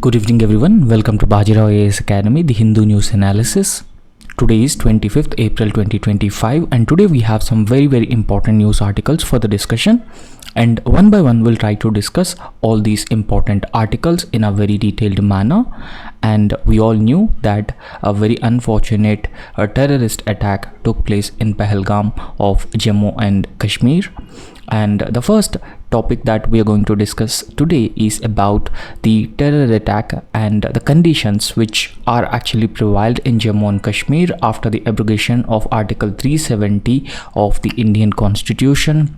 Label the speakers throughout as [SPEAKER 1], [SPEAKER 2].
[SPEAKER 1] Good evening everyone, welcome to BAJIRAO IAS Academy, the Hindu News Analysis. Today is 25th April 2025 and today we have some very important news articles for the discussion, and one by one we'll try to discuss all these important articles in a very detailed manner. And we all knew that a very unfortunate terrorist attack took place in Pahalgam of Jammu and Kashmir. And the first topic that we are going to discuss today is about the terror attack and the conditions which are actually prevailed in Jammu and Kashmir after the abrogation of Article 370 of the Indian Constitution.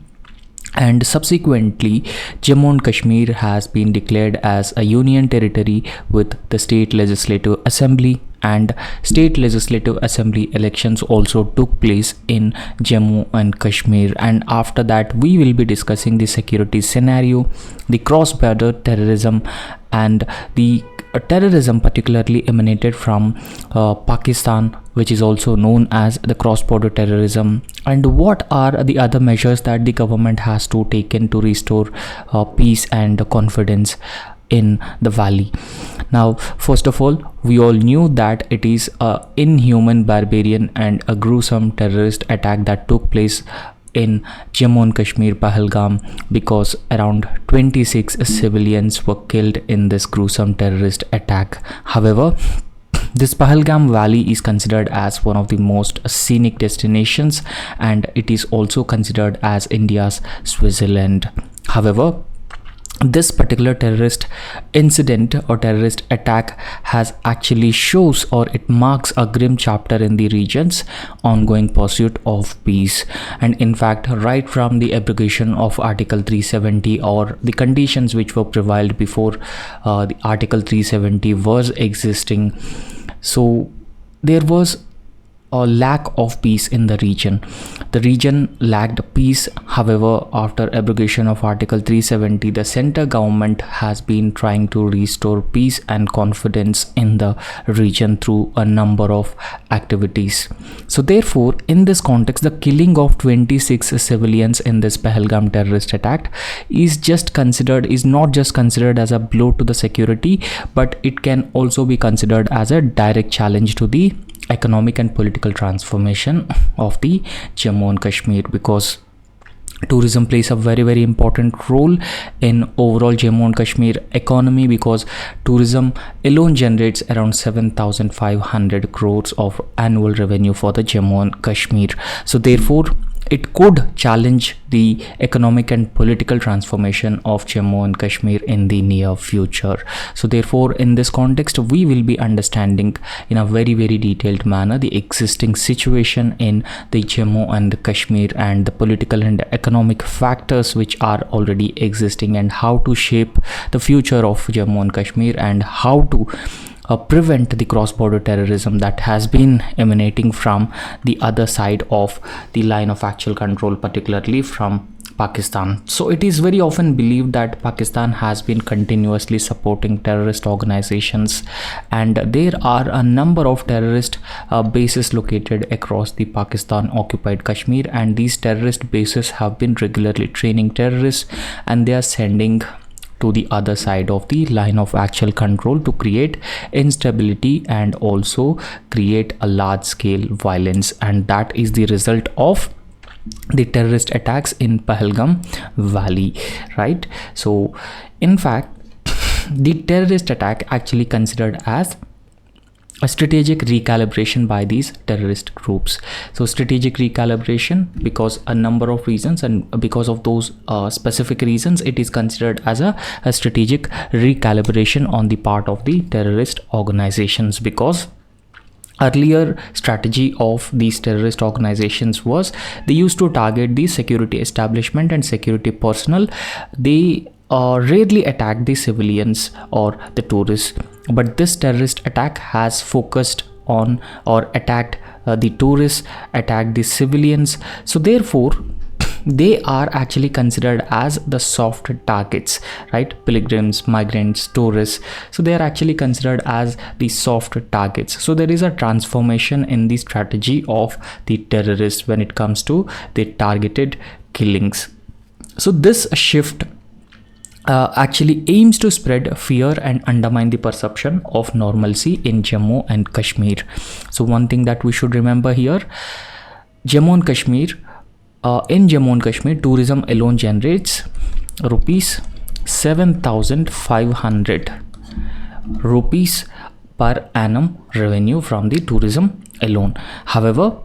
[SPEAKER 1] And subsequently, Jammu and Kashmir has been declared as a union territory with the State Legislative Assembly, and State Legislative Assembly elections also took place in Jammu and Kashmir. And after that, we will be discussing the security scenario, the cross-border terrorism, and the terrorism particularly emanated from Pakistan, which is also known as the cross-border terrorism, and what are the other measures that the government has to taken to restore peace and confidence in the valley. Now, first of all, we all knew that it is a inhuman, barbarian and a gruesome terrorist attack that took place in Jammu and Kashmir, Pahalgam, because around 26 civilians were killed in this gruesome terrorist attack. However, this Pahalgam valley is considered as one of the most scenic destinations, and it is also considered as India's Switzerland. However, this particular terrorist incident or terrorist attack has actually shows, or it marks a grim chapter in the region's ongoing pursuit of peace. And in fact, right from the abrogation of Article 370, or the conditions which were prevailed before the Article 370 was existing, so there was a lack of peace in the region. The region lacked peace. However, after abrogation of Article 370, the center government has been trying to restore peace and confidence in the region through a number of activities. So therefore, in this context, the killing of 26 civilians in this Pahalgam terrorist attack is not just considered as a blow to the security, but it can also be considered as a direct challenge to the economic and political transformation of the Jammu and Kashmir, because tourism plays a very important role in overall Jammu and Kashmir economy, because tourism alone generates around 7,500 crores of annual revenue for the Jammu and Kashmir. So therefore, it could challenge the economic and political transformation of Jammu and Kashmir in the near future. So therefore, in this context, we will be understanding in a very detailed manner the existing situation in the Jammu and Kashmir and the political and economic factors which are already existing, and how to shape the future of Jammu and Kashmir, and how to prevent the cross-border terrorism that has been emanating from the other side of the line of actual control, particularly from Pakistan. So it is very often believed that Pakistan has been continuously supporting terrorist organizations, and there are a number of terrorist bases located across the Pakistan occupied Kashmir, and these terrorist bases have been regularly training terrorists, and they are sending to the other side of the line of actual control to create instability and also create a large scale violence, and that is the result of the terrorist attacks in Pahalgam valley, right? So in fact, the terrorist attack actually considered as a strategic recalibration by these terrorist groups. So strategic recalibration, because a number of reasons, and because of those specific reasons, it is considered as a strategic recalibration on the part of the terrorist organizations, because earlier strategy of these terrorist organizations was they used to target the security establishment and security personnel. They rarely attack the civilians or the tourists, but this terrorist attack has focused on or attacked the tourists, attacked the civilians. So therefore, they are actually considered as the soft targets, right? Pilgrims, migrants, tourists, so they are actually considered as the soft targets. So there is a transformation in the strategy of the terrorists when it comes to the targeted killings. So this shift actually aims to spread fear and undermine the perception of normalcy in Jammu and Kashmir. So one thing that we should remember here, Jammu and Kashmir, in Jammu and Kashmir, tourism alone generates rupees 7,500 rupees per annum revenue from the tourism alone. However,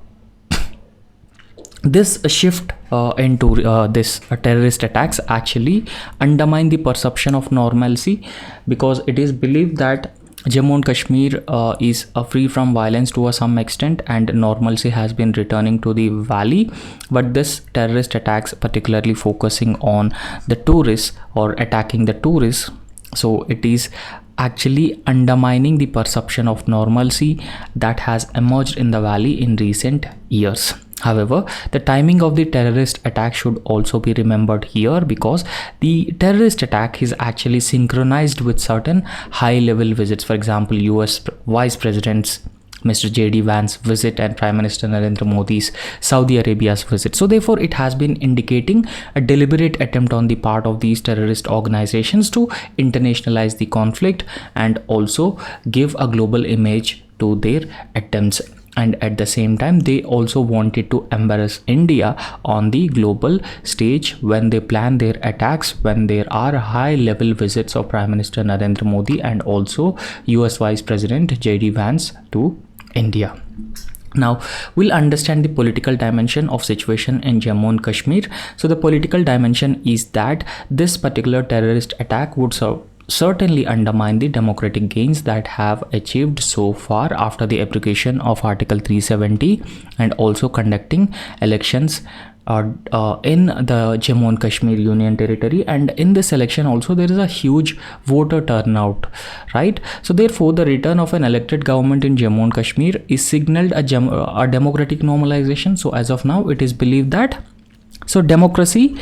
[SPEAKER 1] this shift into this terrorist attacks actually undermine the perception of normalcy, because it is believed that Jammu and Kashmir is free from violence to some extent, and normalcy has been returning to the valley. But this terrorist attacks, particularly focusing on the tourists or attacking the tourists, so it is actually undermining the perception of normalcy that has emerged in the valley in recent years. However, the timing of the terrorist attack should also be remembered here, because the terrorist attack is actually synchronized with certain high-level visits. For example, US Vice President's Mr. J.D. Vance's visit and Prime Minister Narendra Modi's Saudi Arabia's visit. So therefore, it has been indicating a deliberate attempt on the part of these terrorist organizations to internationalize the conflict and also give a global image to their attempts. And at the same time, they also wanted to embarrass India on the global stage when they plan their attacks, when there are high level visits of Prime Minister Narendra Modi and also US Vice President J.D. Vance to India. Now we'll understand the political dimension of situation in Jammu and Kashmir. So the political dimension is that this particular terrorist attack would certainly undermine the democratic gains that have achieved so far after the application of Article 370 and also conducting elections in the Jammu and Kashmir Union Territory. And in this election also there is a huge voter turnout, right? So therefore the return of an elected government in Jammu and Kashmir is signaled a democratic normalization. So as of now it is believed that democracy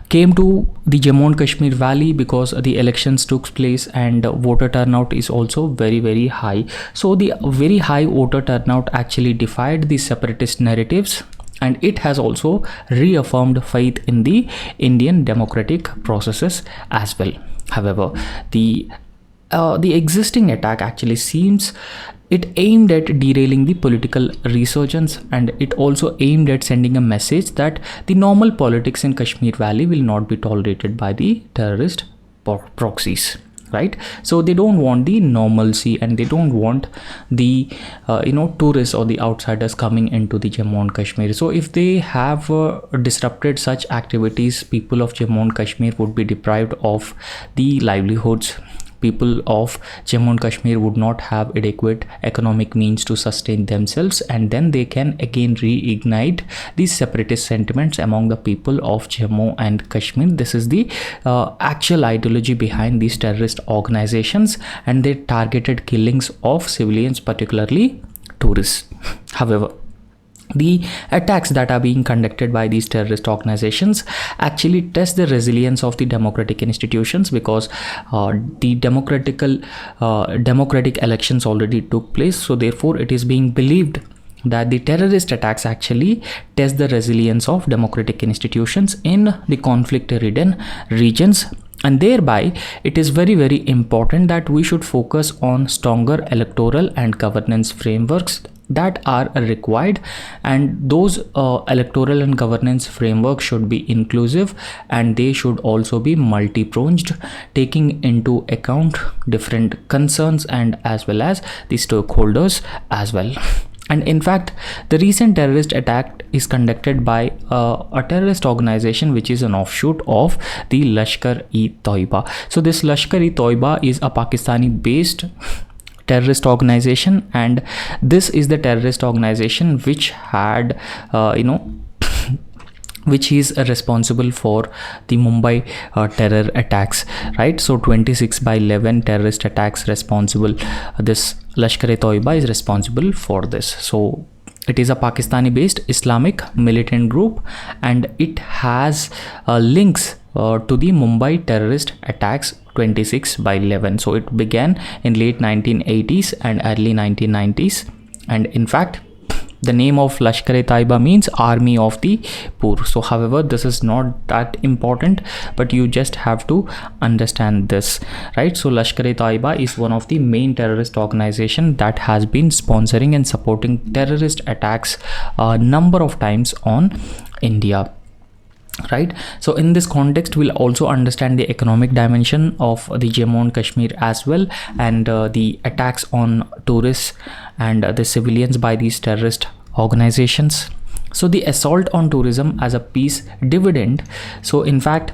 [SPEAKER 1] came to the Jammu and Kashmir Valley because the elections took place and voter turnout is also very, very high. So the very high voter turnout actually defied the separatist narratives, and it has also reaffirmed faith in the Indian democratic processes as well. However, the existing attack actually seems it aimed at derailing the political resurgence, and it also aimed at sending a message that the normal politics in Kashmir Valley will not be tolerated by the terrorist proxies, right? So they don't want the normalcy and they don't want the tourists or the outsiders coming into the Jammu and Kashmir. So if they have disrupted such activities, people of Jammu and Kashmir would be deprived of the livelihoods. People of Jammu and Kashmir would not have adequate economic means to sustain themselves, and then they can again reignite these separatist sentiments among the people of Jammu and Kashmir. This is the actual ideology behind these terrorist organizations and their targeted killings of civilians, particularly tourists. However, the attacks that are being conducted by these terrorist organizations actually test the resilience of the democratic institutions, because the democratic elections already took place. So therefore it is being believed that the terrorist attacks actually test the resilience of democratic institutions in the conflict-ridden regions. And thereby, it is very, very important that we should focus on stronger electoral and governance frameworks that are required, and those electoral and governance frameworks should be inclusive and they should also be multi-pronged, taking into account different concerns and as well as the stakeholders as well. And in fact, the recent terrorist attack is conducted by a terrorist organization which is an offshoot of the Lashkar-e-Toiba. So this Lashkar-e-Toiba is a Pakistani-based terrorist organization, and this is the terrorist organization which had which is responsible for the Mumbai terror attacks, right? So 26/11 terrorist attacks responsible. This Lashkar-e-Toiba is responsible for this. So it is a Pakistani-based Islamic militant group, and it has links to the Mumbai terrorist attacks 26/11. So it began in late 1980s and early 1990s, and in fact the name of Lashkar-e-Taiba means army of the poor. So however, this is not that important, but you just have to understand this, right? So Lashkar-e-Taiba is one of the main terrorist organization that has been sponsoring and supporting terrorist attacks a number of times on India, right? So in this context, we'll also understand the economic dimension of the Jammu and Kashmir as well, and the attacks on tourists and the civilians by these terrorist organizations. So the assault on tourism as a peace dividend. So in fact,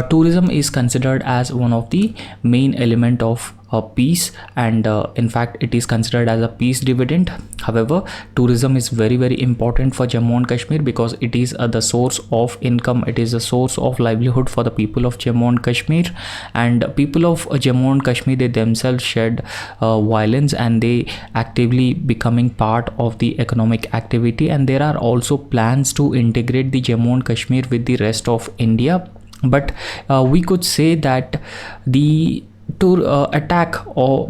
[SPEAKER 1] tourism is considered as one of the main element of peace, and in fact it is considered as a peace dividend. However, tourism is very, very important for Jammu and Kashmir because it is the source of income, it is a source of livelihood for the people of Jammu and Kashmir. And people of Jammu and Kashmir, they themselves shed violence, and they actively becoming part of the economic activity. And there are also plans to integrate the Jammu and Kashmir with the rest of India. But we could say that the attack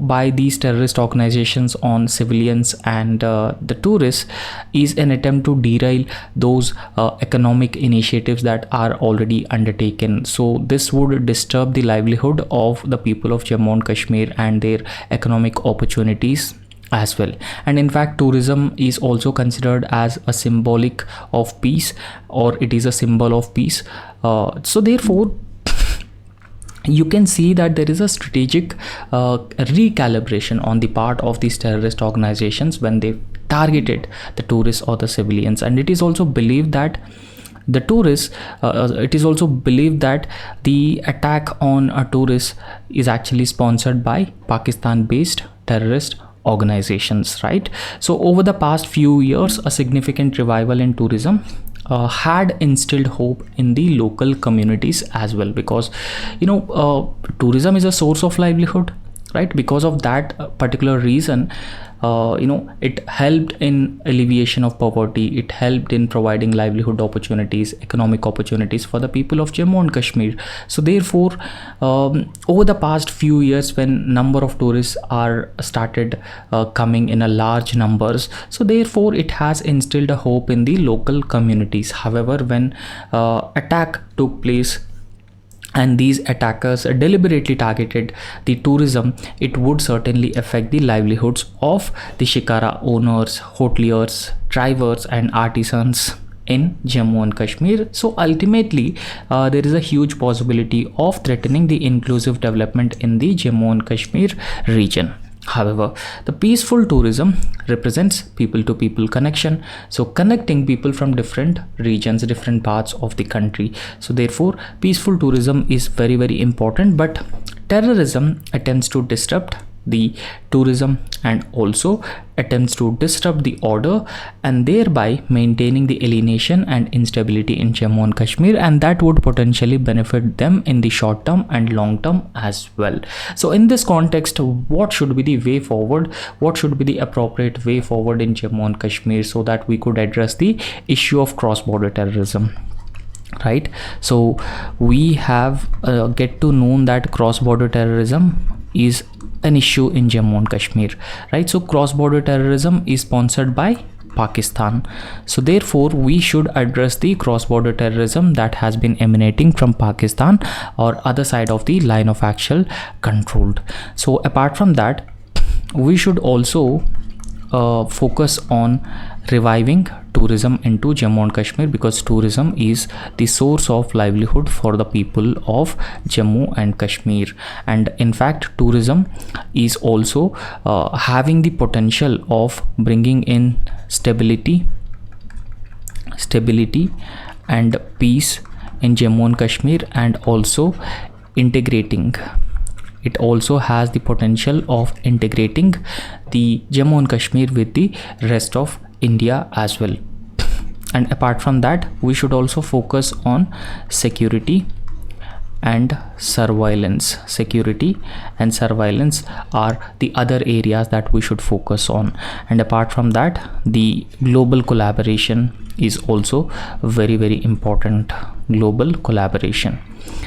[SPEAKER 1] by these terrorist organizations on civilians and the tourists is an attempt to derail those economic initiatives that are already undertaken. So this would disturb the livelihood of the people of Jammu and Kashmir and their economic opportunities as well. And in fact, tourism is also considered as a symbolic of peace, or it is a symbol of peace. So therefore, you can see that there is a strategic recalibration on the part of these terrorist organizations when they targeted the tourists or the civilians. And it is also believed that the tourists, it is also believed that the attack on tourists is actually sponsored by Pakistan-based terrorist organizations, right? So over the past few years, a significant revival in tourism had instilled hope in the local communities as well, because tourism is a source of livelihood, right? Because of that particular reason, it helped in alleviation of poverty, it helped in providing livelihood opportunities, economic opportunities for the people of Jammu and Kashmir. So therefore, over the past few years, when number of tourists are started coming in a large numbers, so therefore it has instilled a hope in the local communities. However, when attack took place and these attackers deliberately targeted the tourism, it would certainly affect the livelihoods of the shikara owners, hoteliers, drivers and artisans in Jammu and Kashmir. So ultimately, there is a huge possibility of threatening the inclusive development in the Jammu and Kashmir region. However, the peaceful tourism represents people-to-people connection, so connecting people from different regions, different parts of the country. So therefore, peaceful tourism is very, very important. But terrorism attempts to disrupt the tourism and also attempts to disrupt the order, and thereby maintaining the alienation and instability in Jammu and Kashmir, and that would potentially benefit them in the short term and long term as well. So in this context, what should be the way forward, what should be the appropriate way forward in Jammu and Kashmir so that we could address the issue of cross-border terrorism, right? So we have get to know that cross-border terrorism is an issue in Jammu and Kashmir, right? So cross-border terrorism is sponsored by Pakistan. So therefore, we should address the cross-border terrorism that has been emanating from Pakistan or other side of the line of actual controlled. So apart from that, we should also focus on reviving tourism into Jammu and Kashmir, because tourism is the source of livelihood for the people of Jammu and Kashmir. And in fact, tourism is also having the potential of bringing in stability and peace in Jammu and Kashmir, and also integrating. It also has the potential of integrating the Jammu and Kashmir with the rest of India as well. And apart from that, we should also focus on security and surveillance. Security and surveillance are the other areas that we should focus on. And apart from that, the global collaboration is also very, very important. Global collaboration.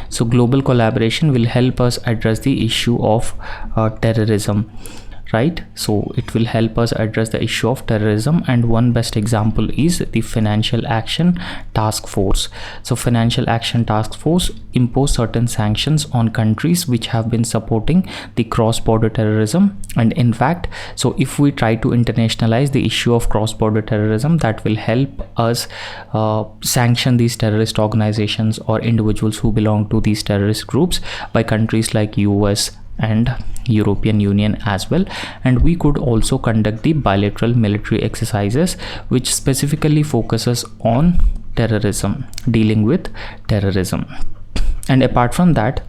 [SPEAKER 1] So global collaboration will help us address the issue of terrorism, right? So it will help us address the issue of terrorism, and one best example is the Financial Action Task Force. So Financial Action Task Force impose certain sanctions on countries which have been supporting the cross-border terrorism. And in fact, so if we try to internationalize the issue of cross-border terrorism, that will help us sanction these terrorist organizations or individuals who belong to these terrorist groups by countries like US and European Union as well. And we could also conduct the bilateral military exercises which specifically focuses on terrorism, dealing with terrorism. And apart from that,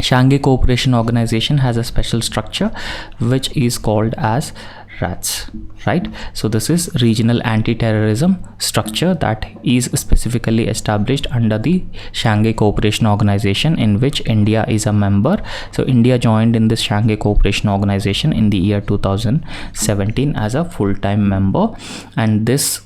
[SPEAKER 1] Shanghai Cooperation Organization has a special structure which is called as RATS, right? So this is regional anti-terrorism structure that is specifically established under the Shanghai Cooperation Organization, in which India is a member. So India joined in this Shanghai Cooperation Organization in the year 2017 as a full-time member, and this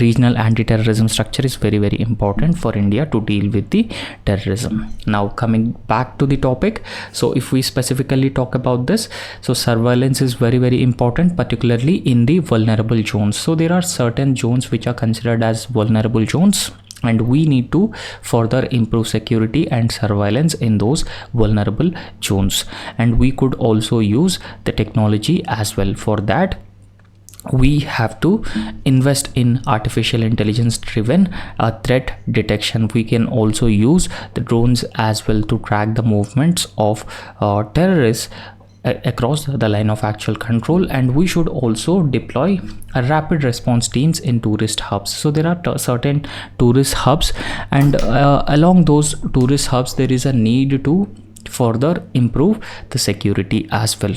[SPEAKER 1] regional anti-terrorism structure is very, very important for India to deal with the terrorism. Now coming back to the topic, so if we specifically talk about this, so surveillance is very, very important, particularly in the vulnerable zones. So there are certain zones which are considered as vulnerable zones, and we need to further improve security and surveillance in those vulnerable zones. And we could also use the technology as well. For that, we have to invest in artificial intelligence driven threat detection. We can also use the drones as well to track the movements of terrorists across the line of actual control. And we should also deploy rapid response teams in tourist hubs. So there are certain tourist hubs, and along those tourist hubs there is a need to further improve the security as well.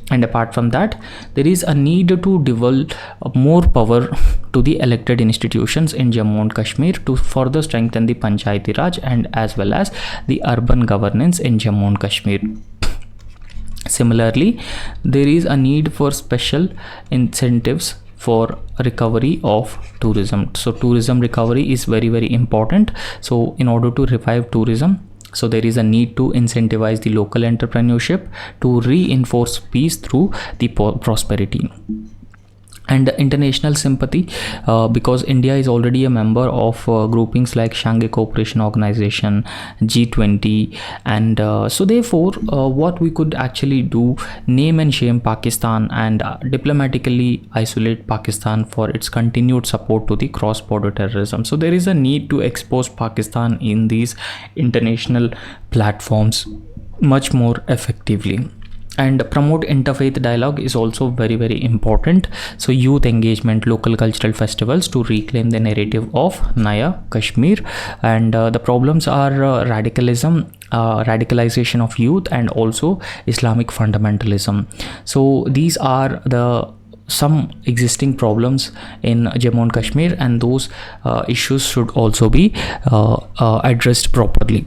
[SPEAKER 1] And apart from that, there is a need to devolve more power to the elected institutions in Jammu and Kashmir to further strengthen the Panchayati Raj and as well as the urban governance in Jammu and Kashmir. Similarly, there is a need for special incentives for recovery of tourism. So tourism recovery is very, very important. So in order to revive tourism, so there is a need to incentivize the local entrepreneurship to reinforce peace through the prosperity. And international sympathy, because India is already a member of groupings like Shanghai Cooperation Organization, G20, and so therefore what we could actually do, name and shame Pakistan and diplomatically isolate Pakistan for its continued support to the cross-border terrorism. So there is a need to expose Pakistan in these international platforms much more effectively. And promote interfaith dialogue is also very, very important. So youth engagement, local cultural festivals to reclaim the narrative of Naya Kashmir. And the problems are radicalism, radicalization of youth, and also Islamic fundamentalism. So these are the some existing problems in Jammu and Kashmir, and those issues should also be addressed properly.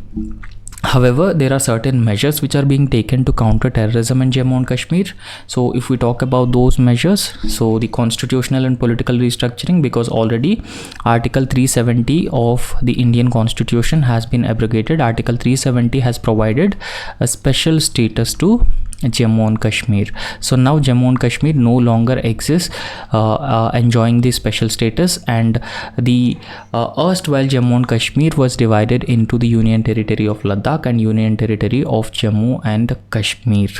[SPEAKER 1] However, there are certain measures which are being taken to counter terrorism in Jammu and Kashmir. So if we talk about those measures, so the constitutional and political restructuring, because already Article 370 of the Indian Constitution has been abrogated. Article 370 has provided a special status to Jammu and Kashmir. So now Jammu and Kashmir no longer exists enjoying the special status, and the erstwhile Jammu and Kashmir was divided into the Union Territory of Ladakh and Union Territory of Jammu and Kashmir,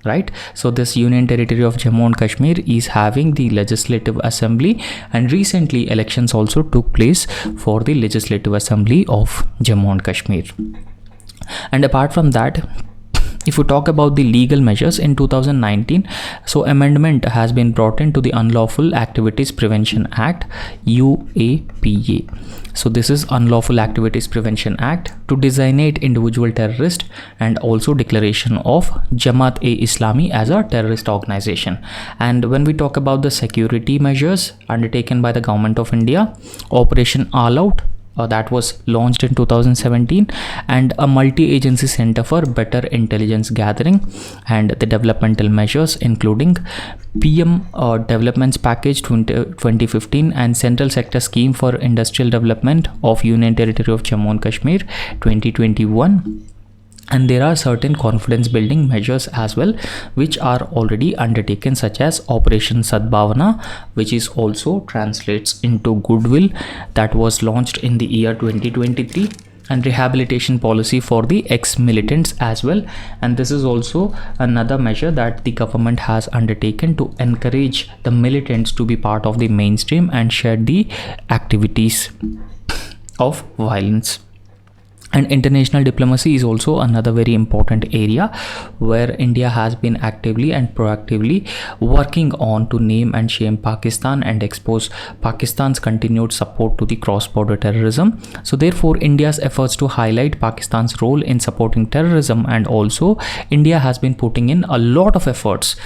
[SPEAKER 1] right? So this Union Territory of Jammu and Kashmir is having the Legislative Assembly, and recently elections also took place for the Legislative Assembly of Jammu and Kashmir. And apart from that, if we talk about the legal measures in 2019, so amendment has been brought into the Unlawful Activities Prevention Act, UAPA. So this is Unlawful Activities Prevention Act to designate individual terrorist, and also declaration of Jamaat-e-Islami as a terrorist organization. And when we talk about the security measures undertaken by the Government of India, Operation All Out, that was launched in 2017, and a multi-agency center for better intelligence gathering, and the developmental measures including PM Developments Package 2015 and Central Sector Scheme for Industrial Development of Union Territory of Jammu and Kashmir 2021. And there are certain confidence building measures as well which are already undertaken, such as Operation Sadbhavana, which is also translates into goodwill, that was launched in the year 2023, and rehabilitation policy for the ex-militants as well. And this is also another measure that the government has undertaken to encourage the militants to be part of the mainstream and share the activities of violence. And international diplomacy is also another very important area where India has been actively and proactively working on to name and shame Pakistan and expose Pakistan's continued support to the cross-border terrorism. So therefore, India's efforts to highlight Pakistan's role in supporting terrorism, and also India has been putting in a lot of efforts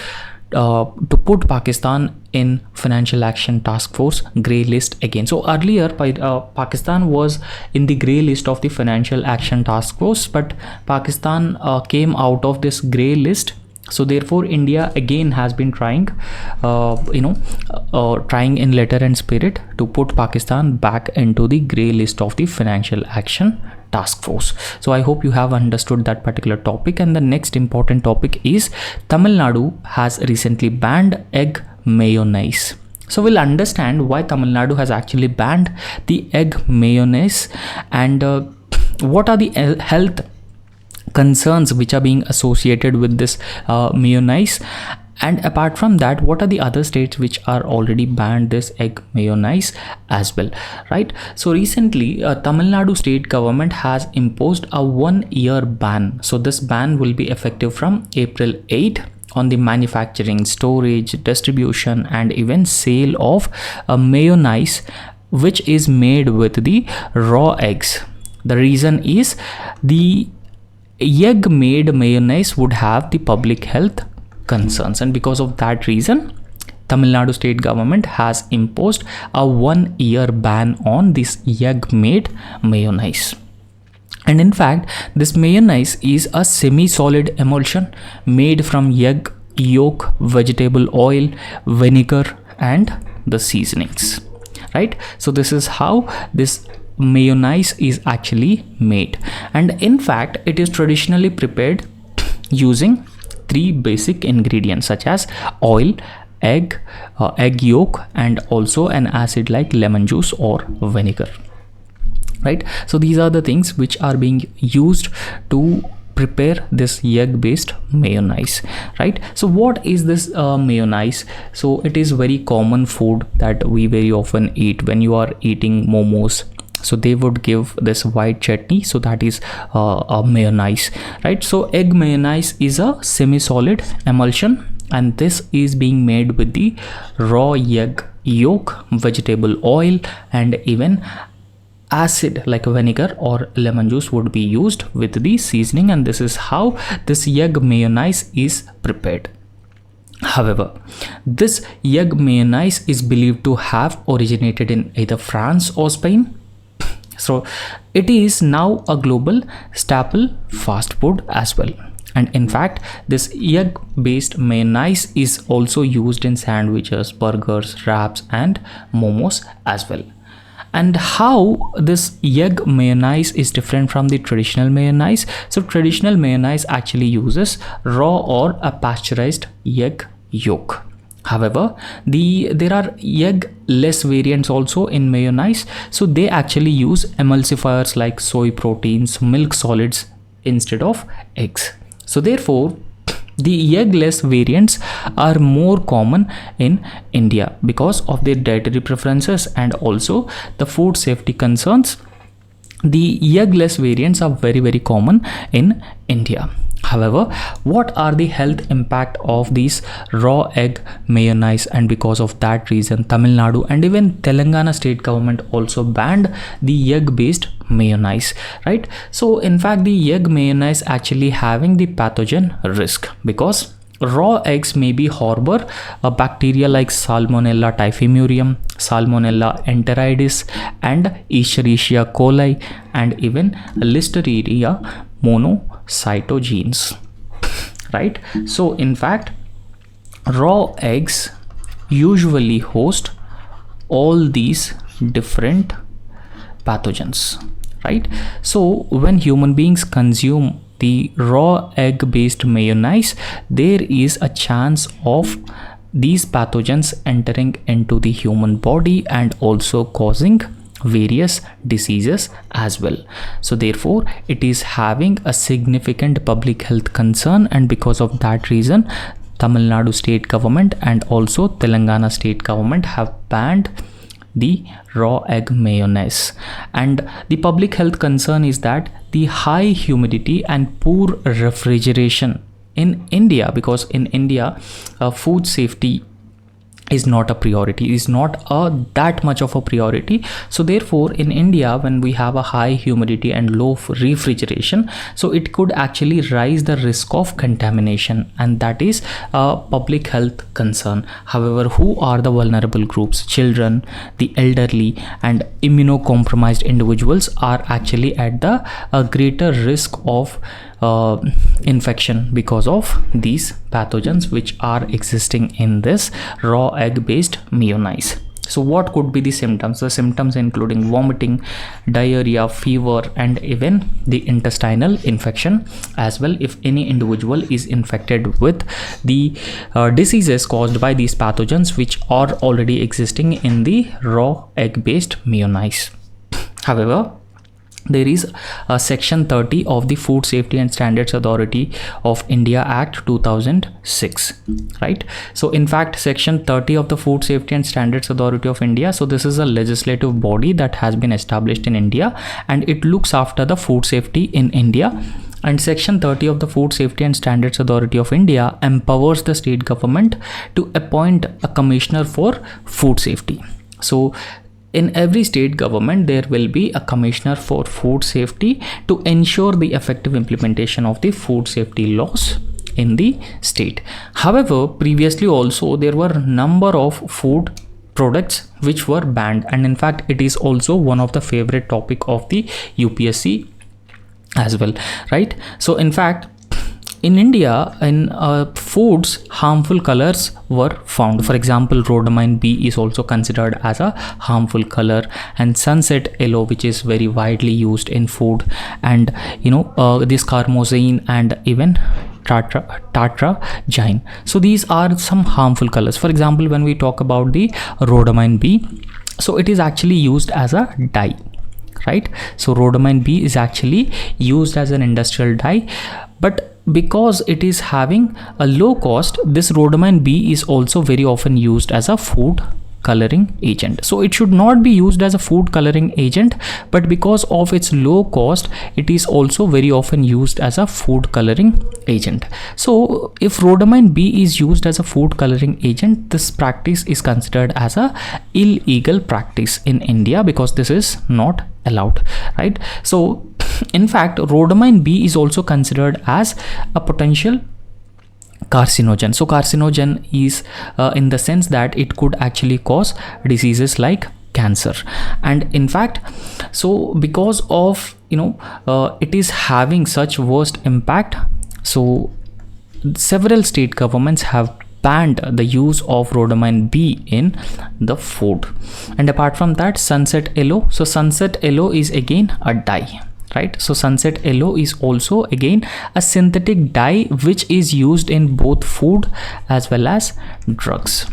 [SPEAKER 1] to put Pakistan in Financial Action Task Force grey list again. So earlier Pakistan was in the grey list of the Financial Action Task Force, but Pakistan came out of this grey list. So therefore India again has been trying trying in letter and spirit to put Pakistan back into the grey list of the Financial Action Task Force. So I hope you have understood that particular topic. And the next important topic is Tamil Nadu has recently banned egg mayonnaise. So we'll understand why Tamil Nadu has actually banned the egg mayonnaise, and what are the health concerns which are being associated with this mayonnaise. And apart from that, what are the other states which are already banned this egg mayonnaise as well, right? So recently Tamil Nadu state government has imposed a 1-year ban. So this ban will be effective from April 8 on the manufacturing, storage, distribution and even sale of mayonnaise which is made with the raw eggs. The reason is the egg made mayonnaise would have the public health concerns, and because of that reason Tamil Nadu state government has imposed a 1-year ban on this egg made mayonnaise. And in fact, this mayonnaise is a semi-solid emulsion made from egg yolk, vegetable oil, vinegar and the seasonings, right? So this is how this mayonnaise is actually made, and in fact it is traditionally prepared using 3 basic ingredients such as oil, egg yolk and also an acid like lemon juice or vinegar, right? So these are the things which are being used to prepare this egg based mayonnaise, right? So what is this mayonnaise? So it is very common food that we very often eat when you are eating momos. So they would give this white chutney, so that is a mayonnaise, right? So egg mayonnaise is a semi-solid emulsion, and this is being made with the raw egg yolk, vegetable oil and even acid like vinegar or lemon juice would be used with the seasoning, and this is how this egg mayonnaise is prepared. However, this egg mayonnaise is believed to have originated in either France or Spain. So it is now a global staple fast food as well. And in fact, this egg based mayonnaise is also used in sandwiches, burgers, wraps and momos as well. And how this egg mayonnaise is different from the traditional mayonnaise? So traditional mayonnaise actually uses raw or a pasteurized egg yolk. However, there are egg-less variants also in mayonnaise. So they actually use emulsifiers like soy proteins, milk solids instead of eggs. So therefore, the egg-less variants are more common in India because of their dietary preferences and also the food safety concerns. The egg-less variants are very common in India. However, what are the health impact of these raw egg mayonnaise? And because of that reason, Tamil Nadu and even Telangana state government also banned the egg based mayonnaise, right? So in fact, the egg mayonnaise actually having the pathogen risk because raw eggs may be harbor a bacteria like Salmonella typhimurium, Salmonella enteritidis and Escherichia coli and even Listeria monocytogenes, right? So in fact, raw eggs usually host all these different pathogens, right? So when human beings consume the raw egg based mayonnaise, there is a chance of these pathogens entering into the human body and also causing various diseases as well. So therefore it is having a significant public health concern, and because of that reason Tamil Nadu state government and also Telangana state government have banned the raw egg mayonnaise. And the public health concern is that the high humidity and poor refrigeration in India, because in India food safety is not a priority, is not that much of a priority. So therefore in India, when we have a high humidity and low refrigeration, so it could actually rise the risk of contamination, and that is a public health concern. However, who are the vulnerable groups? Children, the elderly and immunocompromised individuals are actually at the greater risk of infection because of these pathogens which are existing in this raw egg based mayonnaise. So what could be the symptoms? The symptoms including vomiting, diarrhea, fever, and even the intestinal infection as well, if any individual is infected with the diseases caused by these pathogens which are already existing in the raw egg based mayonnaise. However, there is a section 30 of the Food Safety and Standards Authority of India Act 2006, right? So in fact section 30 of the Food Safety and Standards Authority of India, so this is a legislative body that has been established in India and it looks after the food safety in India. And section 30 of the Food Safety and Standards Authority of India empowers the state government to appoint a commissioner for food safety. So in every state government, there will be a commissioner for food safety to ensure the effective implementation of the food safety laws in the state. However, previously also there were number of food products which were banned, and in fact it is also one of the favorite topic of the UPSC as well, right? So in fact in India, in foods, harmful colors were found. For example, rhodamine B is also considered as a harmful color, and sunset yellow, which is very widely used in food, and this carmozine and even tartrazine. So these are some harmful colors. For example, when we talk about the rhodamine B, so it is actually used as a dye, right? So rhodamine B is actually used as an industrial dye, but because it is having a low cost, this rhodamine B is also very often used as a food coloring agent. So it should not be used as a food coloring agent, but because of its low cost, it is also very often used as a food coloring agent. So if rhodamine B is used as a food coloring agent, this practice is considered as a illegal practice in India because this is not allowed, right? So in fact, rhodamine B is also considered as a potential carcinogen. So carcinogen is in the sense that it could actually cause diseases like cancer. And in fact, so because of it is having such worst impact, so several state governments have banned the use of rhodamine B in the food. And apart from that, sunset yellow. So sunset yellow is again a dye, right? So sunset yellow is also again a synthetic dye which is used in both food as well as drugs.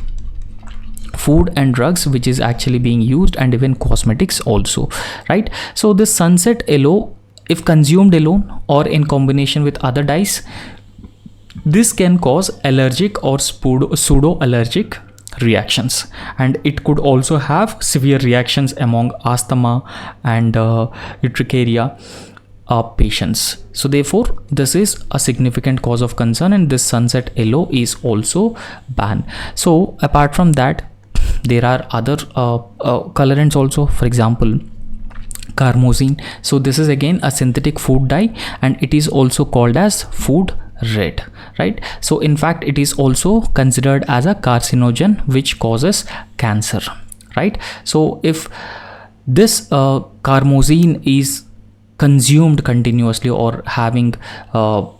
[SPEAKER 1] Food and drugs which is actually being used, and even cosmetics also, right? So this sunset yellow, if consumed alone or in combination with other dyes, this can cause allergic or pseudo-allergic reactions, and it could also have severe reactions among asthma and urticaria patients. So therefore this is a significant cause of concern, and this sunset yellow is also banned. So apart from that, there are other colorants also. For example, carmozine. So this is again a synthetic food dye, and it is also called as food red, right? So in fact it is also considered as a carcinogen which causes cancer, right? So if this carmozine is consumed continuously or having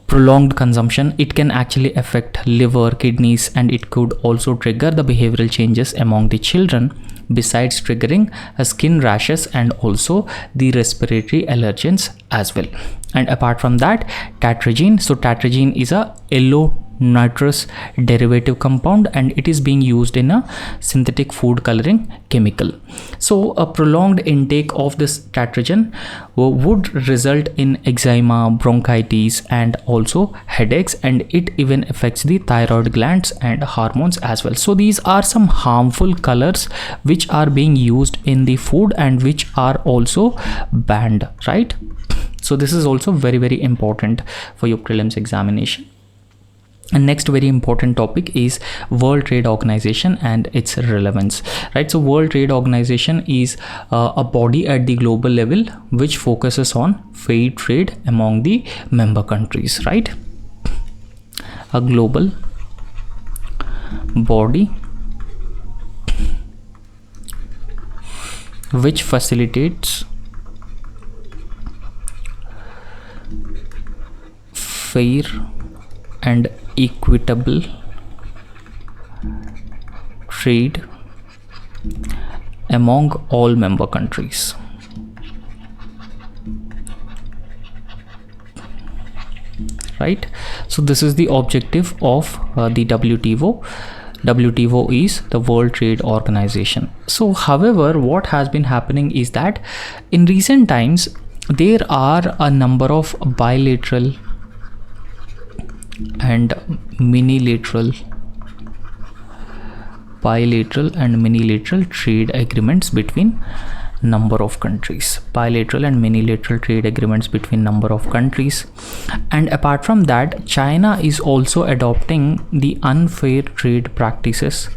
[SPEAKER 1] prolonged consumption, it can actually affect liver, kidneys, and it could also trigger the behavioral changes among the children, besides triggering skin rashes and also the respiratory allergens as well. And apart from that, tartragene. So tartragene is a yellow nitrous derivative compound, and it is being used in a synthetic food coloring chemical. So a prolonged intake of this tartragene would result in eczema, bronchitis, and also headaches, and it even affects the thyroid glands and hormones as well. So these are some harmful colors which are being used in the food and which are also banned, right? So this is also very important for your prelims examination. And next very important topic is World Trade Organization and its relevance, right? So World Trade Organization is a body at the global level which focuses on fair trade among the member countries, right? A global body which facilitates fair and equitable trade among all member countries. Right? So this is the objective of the WTO. WTO is the World Trade Organization. So however, what has been happening is that in recent times there are a number of bilateral and minilateral trade agreements between number of countries. Bilateral and minilateral trade agreements between number of countries. And apart from that, China is also adopting the unfair trade practices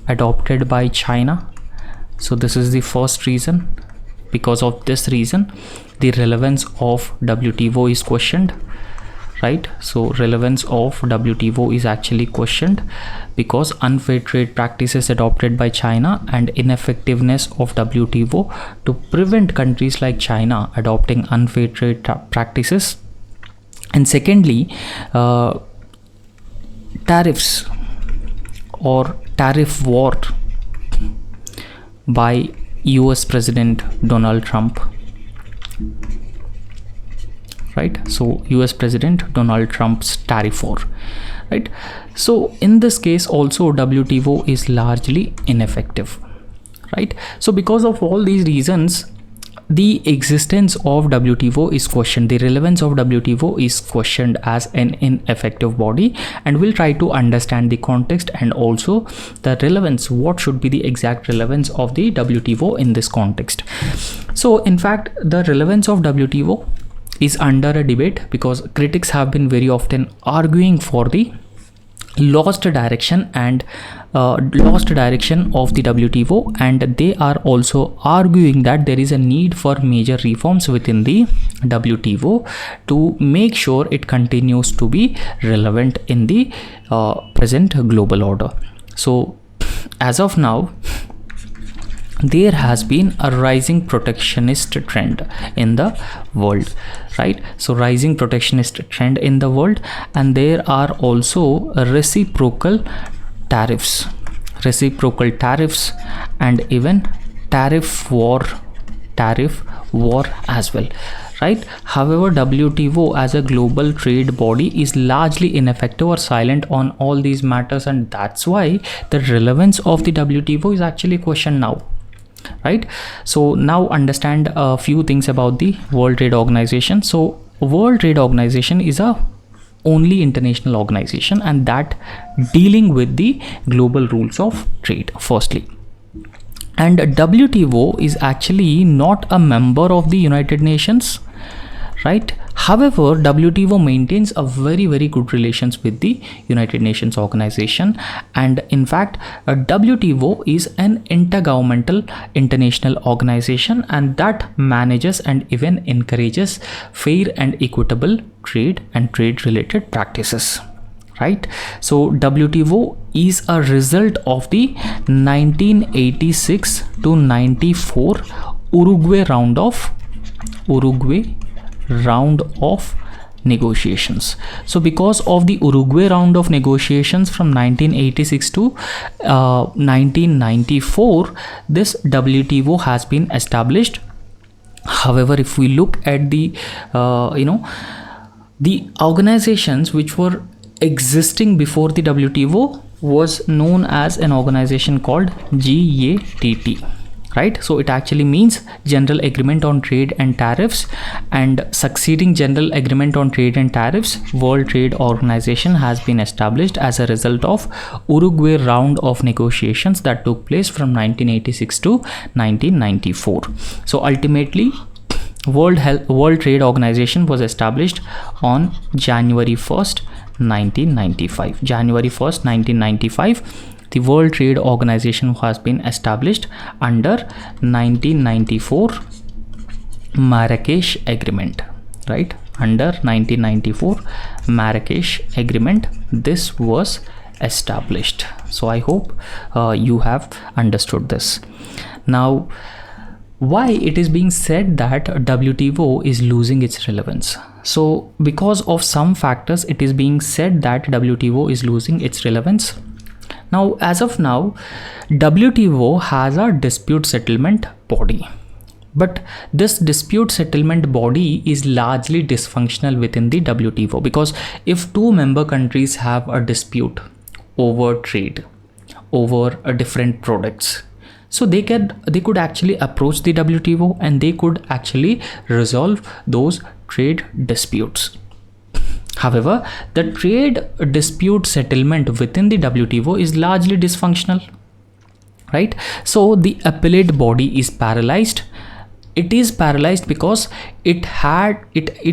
[SPEAKER 1] adopted by China. So this is the first reason. Because of this reason, the relevance of WTO is questioned, right? So relevance of WTO is actually questioned because unfair trade practices adopted by China and ineffectiveness of WTO to prevent countries like China adopting unfair trade practices. And secondly, tariffs or tariff war by US President Donald Trump, right? So US President Donald Trump's tariff war, right? So in this case also WTO is largely ineffective, right? So because of all these reasons, the existence of WTO is questioned. The relevance of WTO is questioned as an ineffective body, and we'll try to understand the context and also the relevance. What should be the exact relevance of the WTO in this context? So in fact, the relevance of WTO is under a debate because critics have been very often arguing for the lost direction of the WTO, and they are also arguing that there is a need for major reforms within the WTO to make sure it continues to be relevant in the present global order. So as of now, there has been a rising protectionist trend in the world, right? So rising protectionist trend in the world, and there are also reciprocal tariffs and even tariff war as well, right? However, WTO as a global trade body is largely ineffective or silent on all these matters, and that's why the relevance of the WTO is actually questioned now, right? So now understand a few things about the World Trade Organization. So World Trade Organization is a only international organization, and that dealing with the global rules of trade firstly. And WTO is actually not a member of the United Nations, right? However, WTO maintains a very good relations with the United Nations organization, and in fact WTO is an intergovernmental international organization, and that manages and even encourages fair and equitable trade and trade related practices, right? So WTO is a result of the 1986 to 94 Uruguay round of negotiations. So because of the Uruguay round of negotiations from 1986 to 1994, this WTO has been established, However, if we look at the the organizations which were existing before the WTO was known as an organization called GATT, right? So it actually means General Agreement on Trade and Tariffs, and succeeding General Agreement on Trade and Tariffs, World Trade Organization has been established as a result of Uruguay round of negotiations that took place from 1986 to 1994. So ultimately, World Trade Organization was established on January 1st, 1995. January 1st, 1995. The World Trade Organization has been established under 1994 Marrakesh Agreement, right? Under 1994 Marrakesh Agreement, this was established. So I hope you have understood this. Now, why it is being said that WTO is losing its relevance? So because of some factors, it is being said that WTO is losing its relevance. Now, as of now, WTO has a dispute settlement body, but this dispute settlement body is largely dysfunctional within the WTO, because if two member countries have a dispute over trade, over different products, so they could actually approach the WTO and they could actually resolve those trade disputes. However, the trade dispute settlement within the WTO is largely dysfunctional, right? So the appellate body is paralyzed. It is paralyzed because it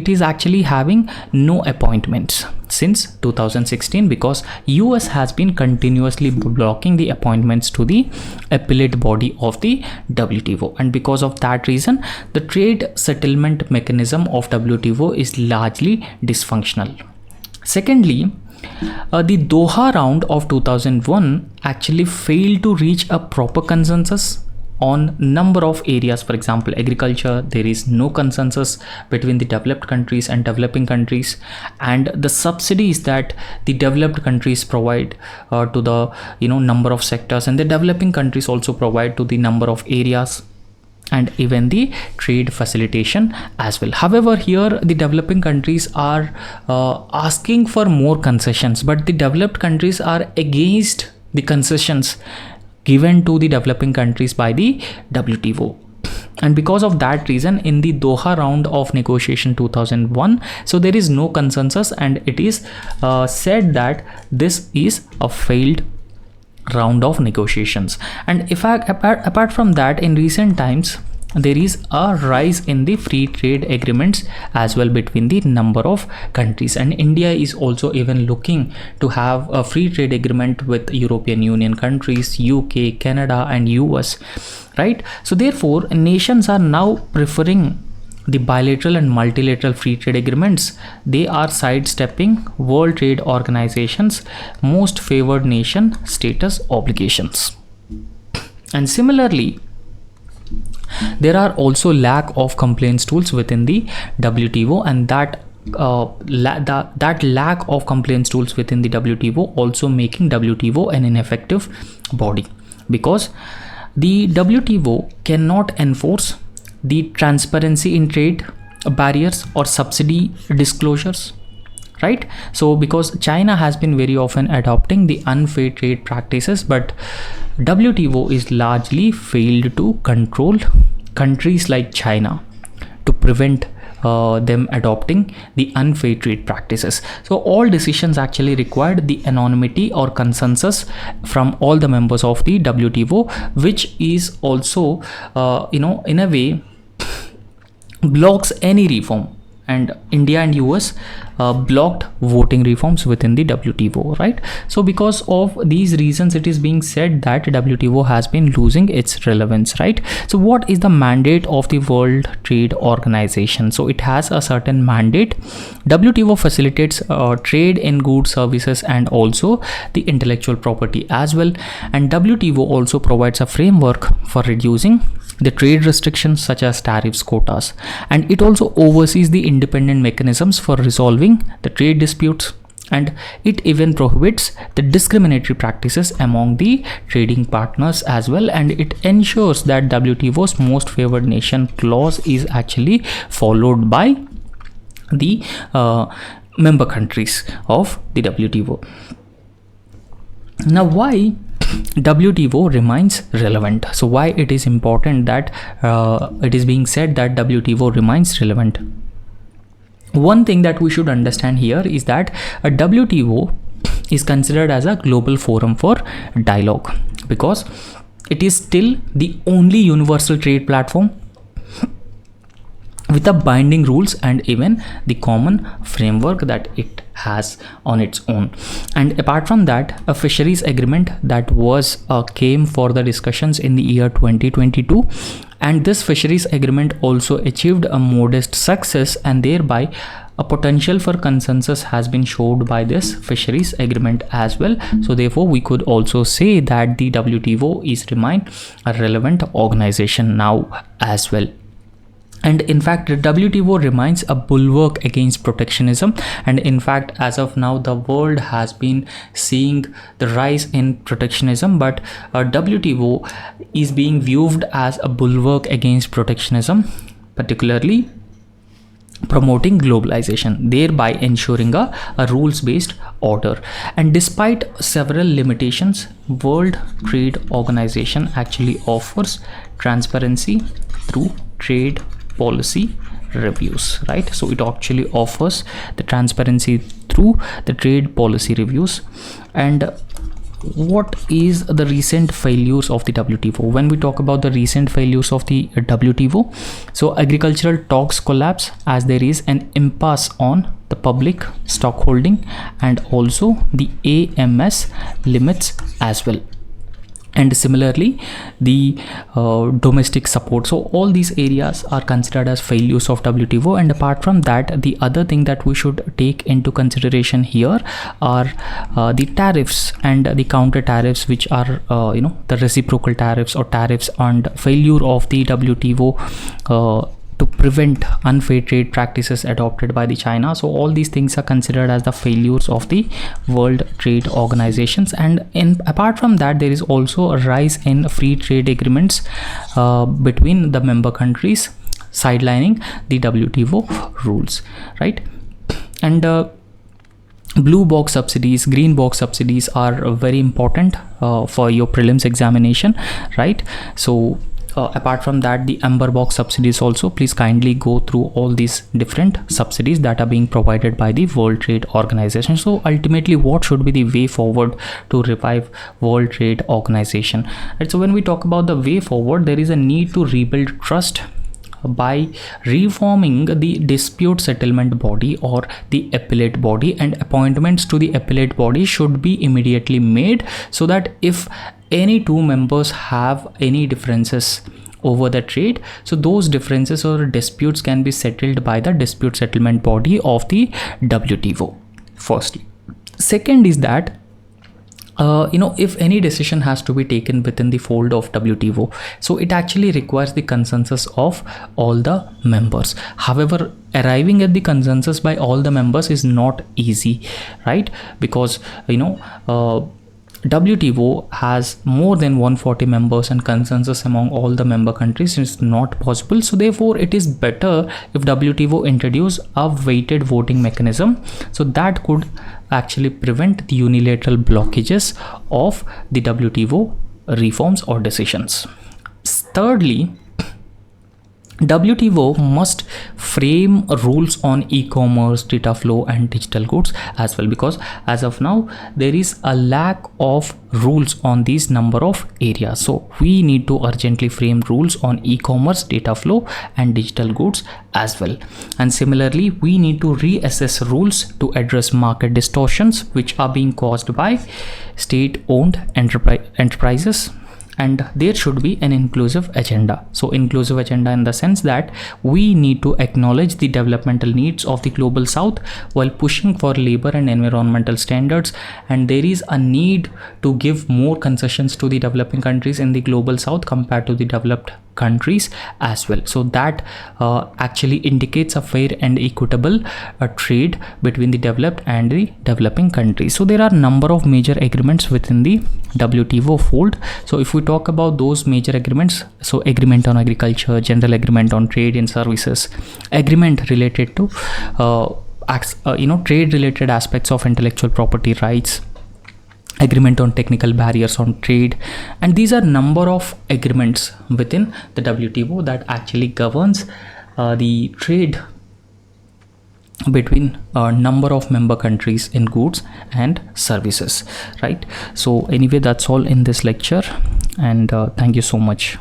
[SPEAKER 1] is actually having no appointments since 2016, because US has been continuously blocking the appointments to the appellate body of the WTO, and because of that reason, the trade settlement mechanism of WTO is largely dysfunctional. Secondly, the Doha round of 2001 actually failed to reach a proper consensus on number of areas. For example, agriculture, there is no consensus between the developed countries and developing countries, and the subsidies that the developed countries provide to the number of sectors, and the developing countries also provide to the number of areas, and even the trade facilitation as well. However, here the developing countries are asking for more concessions, but the developed countries are against the concessions given to the developing countries by the WTO. And because of that reason, in the Doha round of negotiation 2001, so there is no consensus, and it is said that this is a failed round of negotiations. And if apart from that, in recent times there is a rise in the free trade agreements as well between the number of countries, and India is also even looking to have a free trade agreement with European Union countries, UK, Canada and US, right? So therefore, nations are now preferring the bilateral and multilateral free trade agreements. They are sidestepping World Trade Organization's most favored nation status obligations. And similarly, there are also lack of complaints tools within the WTO, and that lack of complaints tools within the WTO also making WTO an ineffective body, because the WTO cannot enforce the transparency in trade barriers or subsidy disclosures, right? So because China has been very often adopting the unfair trade practices, but WTO is largely failed to control countries like China to prevent them adopting the unfair trade practices. So all decisions actually required the anonymity or consensus from all the members of the WTO, which is also in a way blocks any reform, and India and US blocked voting reforms within the WTO, right? So because of these reasons, it is being said that WTO has been losing its relevance, right? So what is the mandate of the World Trade Organization? So it has a certain mandate. WTO facilitates trade in goods, services and also the intellectual property as well, and WTO also provides a framework for reducing the trade restrictions such as tariffs, quotas, and it also oversees the independent mechanisms for resolving the trade disputes and it even prohibits the discriminatory practices among the trading partners as well, and it ensures that WTO's most favored nation clause is actually followed by the member countries of the WTO. Now, why WTO remains relevant? So why it is important that it is being said that WTO remains relevant? One thing that we should understand here is that a WTO is considered as a global forum for dialogue because it is still the only universal trade platform with the binding rules and even the common framework that it has on its own. And apart from that, a fisheries agreement that was came for the discussions in the year 2022, and this fisheries agreement also achieved a modest success, and thereby a potential for consensus has been showed by this fisheries agreement as well. So therefore we could also say that the WTO is remain a relevant organization now as well. And in fact, the WTO remains a bulwark against protectionism. And in fact, as of now, the world has been seeing the rise in protectionism, but WTO is being viewed as a bulwark against protectionism, particularly promoting globalization, thereby ensuring a rules-based order. And despite several limitations, World Trade Organization actually offers transparency through trade policy reviews, right? So it actually offers the transparency through the trade policy reviews. And what is the recent failures of the WTO? When we talk about the recent failures of the WTO, so agricultural talks collapse as there is an impasse on the public stockholding and also the AMS limits as well. And similarly, the domestic support. So all these areas are considered as failures of WTO. And apart from that, the other thing that we should take into consideration here are the tariffs and the counter tariffs, which are the reciprocal tariffs or tariffs, and failure of the WTO to prevent unfair trade practices adopted by the China. So all these things are considered as the failures of the World Trade Organizations. And apart from that, there is also a rise in free trade agreements between the member countries, sidelining the WTO rules, right? And blue box subsidies, green box subsidies are very important for your prelims examination, right? So apart from that, the amber box subsidies also, please kindly go through all these different subsidies that are being provided by the World Trade Organization. So ultimately, what should be the way forward to revive World Trade Organization? Right, so when we talk about the way forward, there is a need to rebuild trust by reforming the dispute settlement body or the appellate body, and appointments to the appellate body should be immediately made, so that if any two members have any differences over the trade, so those differences or disputes can be settled by the dispute settlement body of the WTO. Firstly, second is that if any decision has to be taken within the fold of WTO, so it actually requires the consensus of all the members. However, arriving at the consensus by all the members is not easy, right? Because WTO has more than 140 members, and consensus among all the member countries is not possible. So therefore, it is better if WTO introduce a weighted voting mechanism, so that could actually prevent the unilateral blockages of the WTO reforms or decisions. Thirdly, WTO must frame rules on e-commerce, data flow and digital goods as well, because as of now there is a lack of rules on these number of areas. So we need to urgently frame rules on e-commerce, data flow and digital goods as well. And similarly, we need to reassess rules to address market distortions which are being caused by state-owned enterprises. And there should be an inclusive agenda. So inclusive agenda in the sense that we need to acknowledge the developmental needs of the global south while pushing for labor and environmental standards. And there is a need to give more concessions to the developing countries in the global south compared to the developed countries as well. So that actually indicates a fair and equitable trade between the developed and the developing countries. So there are number of major agreements within the WTO fold. So if we talk about those major agreements, so agreement on agriculture, general agreement on trade and services, agreement related to trade related aspects of intellectual property rights, agreement on technical barriers on trade, and these are number of agreements within the WTO that actually governs the trade between a number of member countries in goods and services, right? So anyway, that's all in this lecture, and thank you so much.